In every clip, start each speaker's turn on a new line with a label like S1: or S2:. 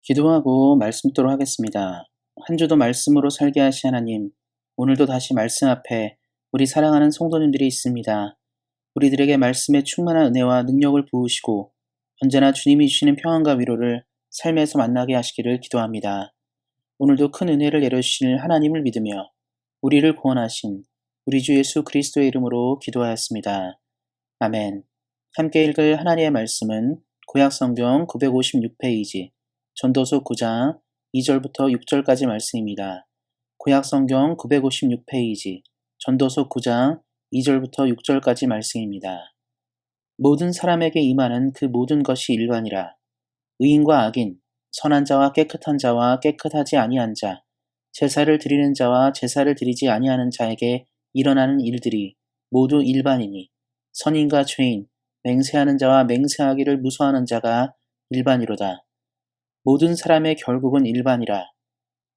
S1: 기도하고 말씀 듣도록 하겠습니다. 한 주도 말씀으로 살게 하시 하나님, 오늘도 다시 말씀 앞에 우리 사랑하는 성도님들이 있습니다. 우리들에게 말씀의 충만한 은혜와 능력을 부으시고 언제나 주님이 주시는 평안과 위로를 삶에서 만나게 하시기를 기도합니다. 오늘도 큰 은혜를 내려주실 하나님을 믿으며 우리를 구원하신 우리 주 예수 그리스도의 이름으로 기도하였습니다. 아멘. 함께 읽을 하나님의 말씀은 구약성경 956페이지 전도서 9장 2절부터 6절까지 말씀입니다. 구약성경 956페이지 전도서 9장 2절부터 6절까지 말씀입니다. 모든 사람에게 임하는 그 모든 것이 일반이라. 의인과 악인, 선한 자와 깨끗한 자와 깨끗하지 아니한 자, 제사를 드리는 자와 제사를 드리지 아니하는 자에게 일어나는 일들이 모두 일반이니, 선인과 죄인, 맹세하는 자와 맹세하기를 무서워하는 자가 일반이로다. 모든 사람의 결국은 일반이라.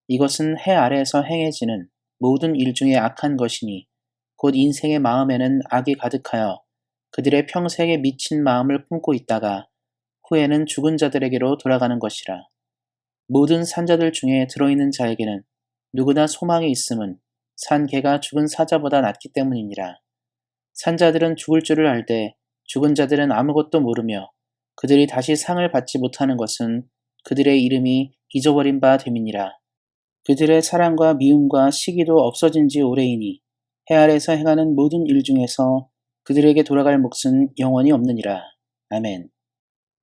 S1: 이것은 해 아래에서 행해지는 모든 일 중에 악한 것이니 곧 인생의 마음에는 악이 가득하여 그들의 평생에 미친 마음을 품고 있다가 후에는 죽은 자들에게로 돌아가는 것이라. 모든 산자들 중에 들어있는 자에게는 누구나 소망이 있음은 산 개가 죽은 사자보다 낫기 때문이니라. 산자들은 죽을 줄을 알되 죽은 자들은 아무것도 모르며 그들이 다시 상을 받지 못하는 것은 그들의 이름이 잊어버린 바 됨이니라. 그들의 사랑과 미움과 시기도 없어진 지 오래이니 해 아래에서 행하는 모든 일 중에서 그들에게 돌아갈 몫은 영원히 없느니라. 아멘.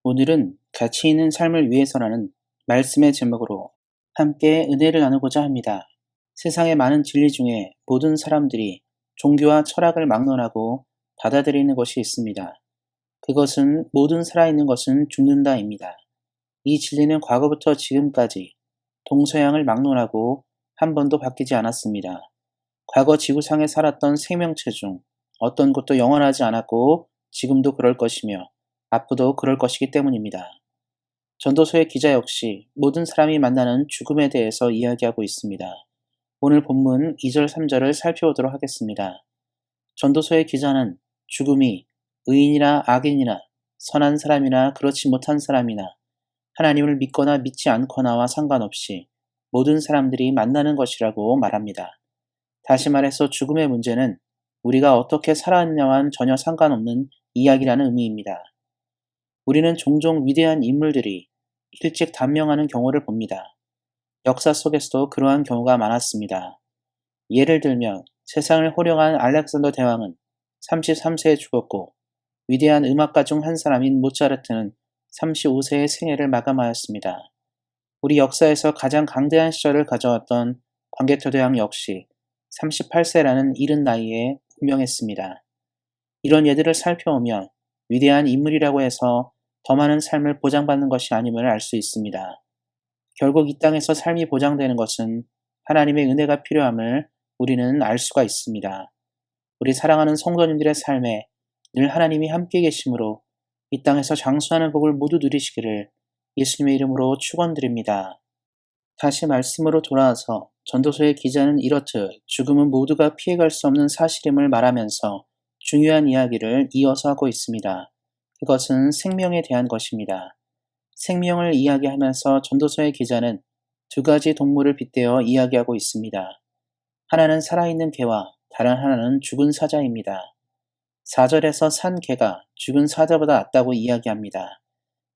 S1: 오늘은 가치 있는 삶을 위해서라는 말씀의 제목으로 함께 은혜를 나누고자 합니다. 세상의 많은 진리 중에 모든 사람들이 종교와 철학을 막론하고 받아들이는 것이 있습니다. 그것은 모든 살아있는 것은 죽는다입니다. 이 진리는 과거부터 지금까지 동서양을 막론하고 한 번도 바뀌지 않았습니다. 과거 지구상에 살았던 생명체 중 어떤 것도 영원하지 않았고 지금도 그럴 것이며 앞으로도 그럴 것이기 때문입니다. 전도서의 기자 역시 모든 사람이 만나는 죽음에 대해서 이야기하고 있습니다. 오늘 본문 2절 3절을 살펴보도록 하겠습니다. 전도서의 기자는 죽음이 의인이나 악인이나 선한 사람이나 그렇지 못한 사람이나 하나님을 믿거나 믿지 않거나와 상관없이 모든 사람들이 만나는 것이라고 말합니다. 다시 말해서 죽음의 문제는 우리가 어떻게 살아왔냐와는 전혀 상관없는 이야기라는 의미입니다. 우리는 종종 위대한 인물들이 일찍 단명하는 경우를 봅니다. 역사 속에서도 그러한 경우가 많았습니다. 예를 들면 세상을 호령한 알렉산더 대왕은 33세에 죽었고 위대한 음악가 중 한 사람인 모차르트는 35세의 생애를 마감하였습니다. 우리 역사에서 가장 강대한 시절을 가져왔던 광개토 대왕 역시 38세라는 이른 나이에 운명했습니다. 이런 예들을 살펴보면 위대한 인물이라고 해서 더 많은 삶을 보장받는 것이 아님을 알 수 있습니다. 결국 이 땅에서 삶이 보장되는 것은 하나님의 은혜가 필요함을 우리는 알 수가 있습니다. 우리 사랑하는 성도님들의 삶에 늘 하나님이 함께 계심으로 이 땅에서 장수하는 복을 모두 누리시기를 예수님의 이름으로 축원드립니다. 다시 말씀으로 돌아와서 전도서의 기자는 이렇듯 죽음은 모두가 피해갈 수 없는 사실임을 말하면서 중요한 이야기를 이어서 하고 있습니다. 그것은 생명에 대한 것입니다. 생명을 이야기하면서 전도서의 기자는 두 가지 동물을 빗대어 이야기하고 있습니다. 하나는 살아있는 개와 다른 하나는 죽은 사자입니다. 4절에서 산 개가 죽은 사자보다 낫다고 이야기합니다.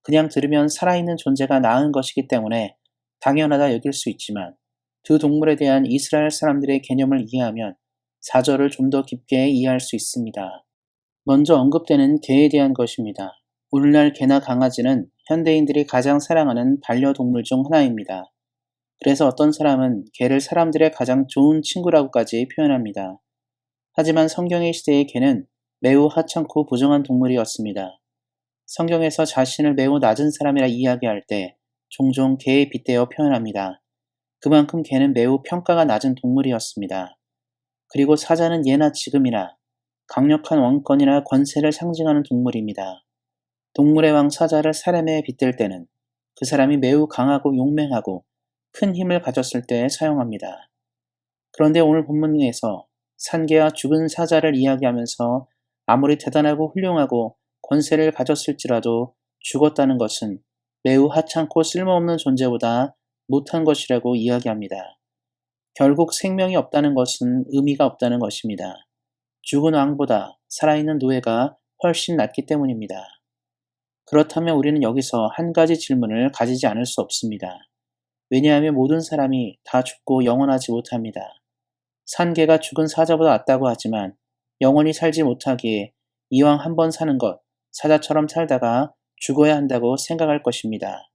S1: 그냥 들으면 살아있는 존재가 나은 것이기 때문에 당연하다 여길 수 있지만 두 동물에 대한 이스라엘 사람들의 개념을 이해하면 4절을 좀 더 깊게 이해할 수 있습니다. 먼저 언급되는 개에 대한 것입니다. 오늘날 개나 강아지는 현대인들이 가장 사랑하는 반려동물 중 하나입니다. 그래서 어떤 사람은 개를 사람들의 가장 좋은 친구라고까지 표현합니다. 하지만 성경의 시대의 개는 매우 하찮고 부정한 동물이었습니다. 성경에서 자신을 매우 낮은 사람이라 이야기할 때 종종 개에 빗대어 표현합니다. 그만큼 개는 매우 평가가 낮은 동물이었습니다. 그리고 사자는 예나 지금이나 강력한 왕권이나 권세를 상징하는 동물입니다. 동물의 왕 사자를 사람에 빗댈 때는 그 사람이 매우 강하고 용맹하고 큰 힘을 가졌을 때 사용합니다. 그런데 오늘 본문에서 산개와 죽은 사자를 이야기하면서 아무리 대단하고 훌륭하고 권세를 가졌을지라도 죽었다는 것은 매우 하찮고 쓸모없는 존재보다 못한 것이라고 이야기합니다. 결국 생명이 없다는 것은 의미가 없다는 것입니다. 죽은 왕보다 살아있는 노예가 훨씬 낫기 때문입니다. 그렇다면 우리는 여기서 한 가지 질문을 가지지 않을 수 없습니다. 왜냐하면 모든 사람이 다 죽고 영원하지 못합니다. 산 개가 죽은 사자보다 낫다고 하지만 영원히 살지 못하기에 이왕 한 번 사는 것, 사자처럼 살다가 죽어야 한다고 생각할 것입니다.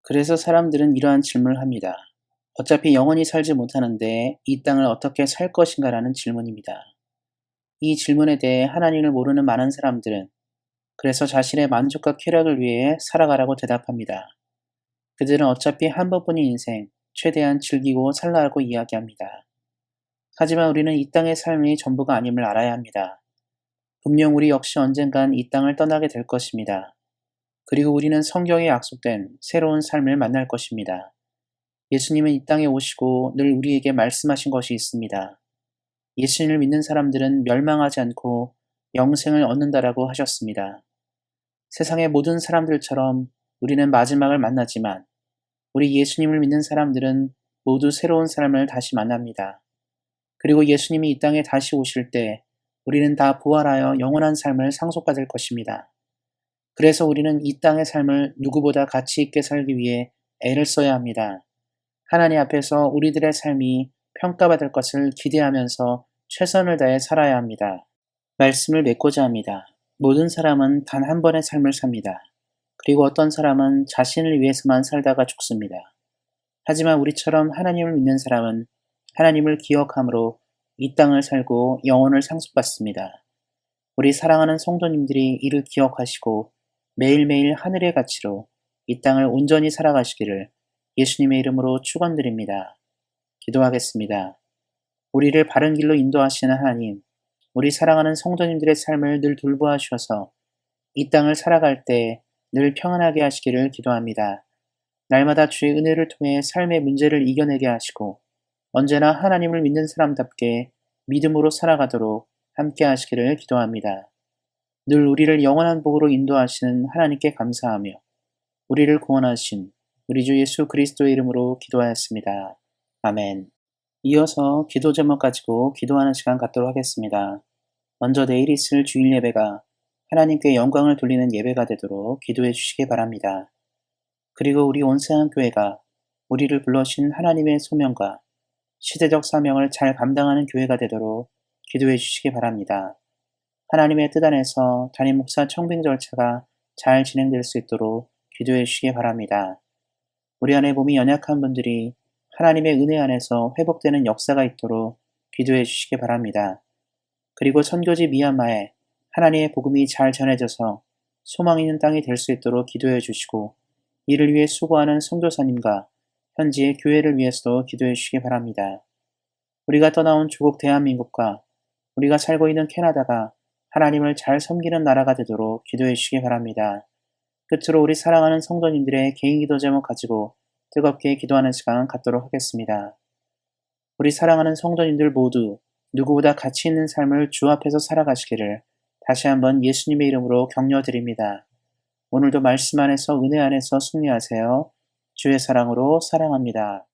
S1: 그래서 사람들은 이러한 질문을 합니다. 어차피 영원히 살지 못하는데 이 땅을 어떻게 살 것인가라는 질문입니다. 이 질문에 대해 하나님을 모르는 많은 사람들은 그래서 자신의 만족과 쾌락을 위해 살아가라고 대답합니다. 그들은 어차피 한 번뿐인 인생, 최대한 즐기고 살라고 이야기합니다. 하지만 우리는 이 땅의 삶이 전부가 아님을 알아야 합니다. 분명 우리 역시 언젠간 이 땅을 떠나게 될 것입니다. 그리고 우리는 성경에 약속된 새로운 삶을 만날 것입니다. 예수님은 이 땅에 오시고 늘 우리에게 말씀하신 것이 있습니다. 예수님을 믿는 사람들은 멸망하지 않고 영생을 얻는다라고 하셨습니다. 세상의 모든 사람들처럼 우리는 마지막을 만나지만 우리 예수님을 믿는 사람들은 모두 새로운 삶을 다시 만납니다. 그리고 예수님이 이 땅에 다시 오실 때 우리는 다 부활하여 영원한 삶을 상속받을 것입니다. 그래서 우리는 이 땅의 삶을 누구보다 가치 있게 살기 위해 애를 써야 합니다. 하나님 앞에서 우리들의 삶이 평가받을 것을 기대하면서 최선을 다해 살아야 합니다. 말씀을 맺고자 합니다. 모든 사람은 단 한 번의 삶을 삽니다. 그리고 어떤 사람은 자신을 위해서만 살다가 죽습니다. 하지만 우리처럼 하나님을 믿는 사람은 하나님을 기억함으로 이 땅을 살고 영혼을 상속받습니다. 우리 사랑하는 성도님들이 이를 기억하시고 매일매일 하늘의 가치로 이 땅을 온전히 살아가시기를 예수님의 이름으로 축원드립니다. 기도하겠습니다. 우리를 바른 길로 인도하시는 하나님, 우리 사랑하는 성도님들의 삶을 늘 돌보아 주셔서 이 땅을 살아갈 때 늘 평안하게 하시기를 기도합니다. 날마다 주의 은혜를 통해 삶의 문제를 이겨내게 하시고 언제나 하나님을 믿는 사람답게 믿음으로 살아가도록 함께 하시기를 기도합니다. 늘 우리를 영원한 복으로 인도하시는 하나님께 감사하며 우리를 구원하신 우리 주 예수 그리스도의 이름으로 기도하였습니다. 아멘. 이어서 기도 제목 가지고 기도하는 시간 갖도록 하겠습니다. 먼저 내일 있을 주일 예배가 하나님께 영광을 돌리는 예배가 되도록 기도해 주시기 바랍니다. 그리고 우리 온세한교회가 우리를 불러신 하나님의 소명과 시대적 사명을 잘 감당하는 교회가 되도록 기도해 주시기 바랍니다. 하나님의 뜻 안에서 담임 목사 청빙 절차가 잘 진행될 수 있도록 기도해 주시기 바랍니다. 우리 안에 몸이 연약한 분들이 하나님의 은혜 안에서 회복되는 역사가 있도록 기도해 주시기 바랍니다. 그리고 선교지 미얀마에 하나님의 복음이 잘 전해져서 소망 있는 땅이 될 수 있도록 기도해 주시고 이를 위해 수고하는 선교사님과 현지의 교회를 위해서도 기도해 주시기 바랍니다. 우리가 떠나온 조국 대한민국과 우리가 살고 있는 캐나다가 하나님을 잘 섬기는 나라가 되도록 기도해 주시기 바랍니다. 끝으로 우리 사랑하는 성도님들의 개인 기도 제목 가지고 뜨겁게 기도하는 시간 갖도록 하겠습니다. 우리 사랑하는 성도님들 모두 누구보다 가치 있는 삶을 주 앞에서 살아가시기를 다시 한번 예수님의 이름으로 격려드립니다. 오늘도 말씀 안에서 은혜 안에서 승리하세요. 주의 사랑으로 사랑합니다.